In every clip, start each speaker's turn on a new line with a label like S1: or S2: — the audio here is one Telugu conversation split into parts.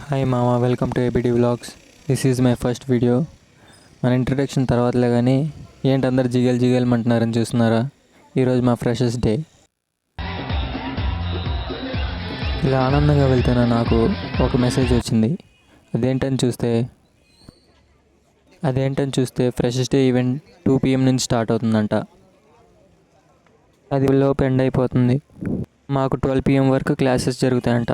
S1: హాయ్ మామ, welcome to ABD vlogs. This is my first video. మన ఇంట్రడక్షన్ తర్వాతలే కానీ ఏంటి అందరు జిగేలమంటున్నారని చూస్తున్నారా? ఈరోజు మా ఫ్రెషర్స్ డే. ఇలా ఆనందంగా వెళ్తున్న నాకు ఒక మెసేజ్ వచ్చింది. అదేంటని చూస్తే ఫ్రెషర్స్ డే ఈవెంట్ 2 PM నుంచి స్టార్ట్ అవుతుందంట. అది లోపు ఎండ్ అయిపోతుంది. మాకు 12 PM వరకు క్లాసెస్ జరుగుతాయంట.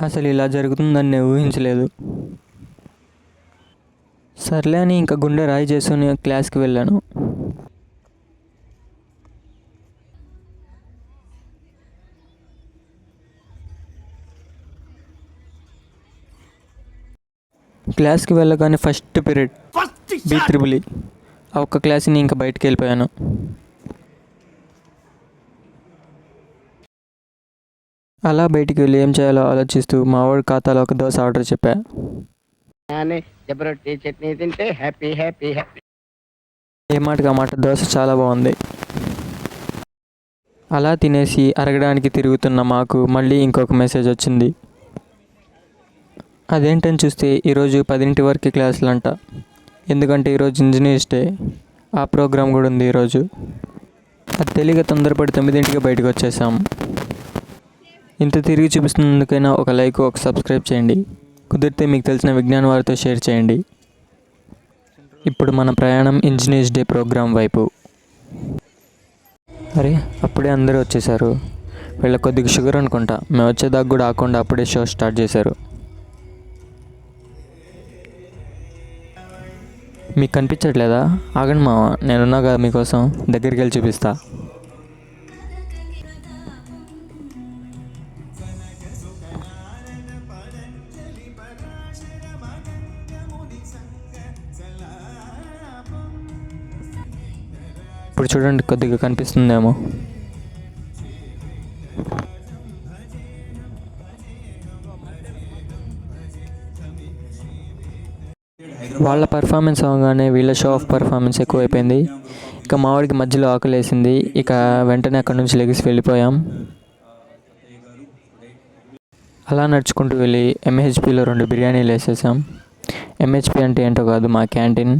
S1: అసలు ఇలా జరుగుతుందని నేను ఊహించలేదు. సర్లే అని ఇంకా గుండె రాయి చేసుకుని క్లాస్కి వెళ్ళాను. క్లాస్కి వెళ్ళగానే ఫస్ట్ పీరియడ్ B3E. ఆ ఒక్క క్లాస్ని ఇంకా బయటికి వెళ్ళిపోయాను. అలా బయటికి వెళ్ళి ఏం చేయాలో ఆలోచిస్తూ మా వాడి ఖాతాలో ఒక దోశ ఆర్డర్ చెప్పా. ఏ మాటగా మాట దోశ చాలా బాగుంది. అలా తినేసి అరగడానికి తిరుగుతున్న మాకు మళ్ళీ ఇంకొక మెసేజ్ వచ్చింది. అదేంటని చూస్తే ఈరోజు 10 వరకు క్లాసులు అంట. ఎందుకంటే ఈరోజు ఇంజనీర్స్ డే. ఆ ప్రోగ్రామ్ కూడా ఉంది ఈరోజు. అది తెలియక తొందరపడి 9 బయటకు వచ్చేసాం. ఇంత తిరిగి చూపిస్తున్నందుకైనా ఒక లైక్, ఒక సబ్స్క్రైబ్ చేయండి. కుదిరితే మీకు తెలిసిన విజ్ఞాన వారితో షేర్ చేయండి. ఇప్పుడు మన ప్రయాణం ఇంజనీర్స్ డే ప్రోగ్రాం వైపు. అరే, అప్పుడే అందరూ వచ్చేసారు. వీళ్ళ కొద్దిగా షుగర్ అనుకుంటా. మేము వచ్చేదాకా కూడా ఆకుండా అప్పుడే షో స్టార్ట్ చేశారు. మీకు కనిపించట్లేదా? ఆగండి మామ, నేనున్నా కదా మీకోసం. దగ్గరికి వెళ్ళి చూపిస్తా. ఇప్పుడు చూడండి, కొద్దిగా కనిపిస్తుందేమో. వాళ్ళ పర్ఫార్మెన్స్ అవగానే వీళ్ళ షో ఆఫ్ పర్ఫార్మెన్స్ ఎక్కువైపోయింది. ఇక మావాడికి మధ్యలో ఆకలేసింది. ఇక వెంటనే అక్కడి నుంచి లెగిసి వెళ్ళిపోయాం. అలా నడుచుకుంటూ వెళ్ళి MHPలో 2 బిర్యానీలు వేసేసాం. MHP అంటే ఏంటో కాదు, మా క్యాంటీన్.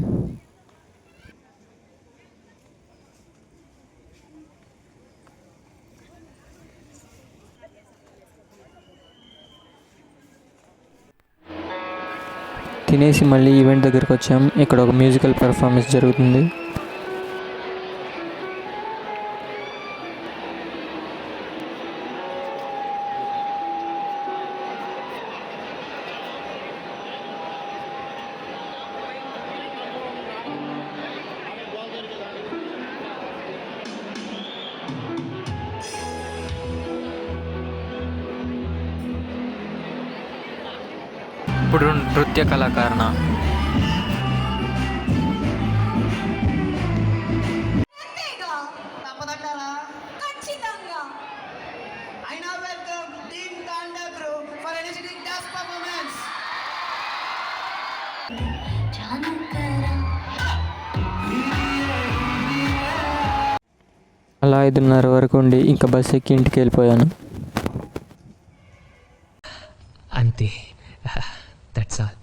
S1: తినేసి మళ్ళీ ఈవెంట్ దగ్గరికి వచ్చాం. ఇక్కడ ఒక మ్యూజికల్ పెర్ఫార్మెన్స్ జరుగుతుంది. ఇప్పుడు నృత్య కళాకారణ. అలా 5:30 వరకు ఉండి ఇంకా బస్ ఎక్కి ఇంటికి వెళ్ళిపోయాను.
S2: అంతే. That's all.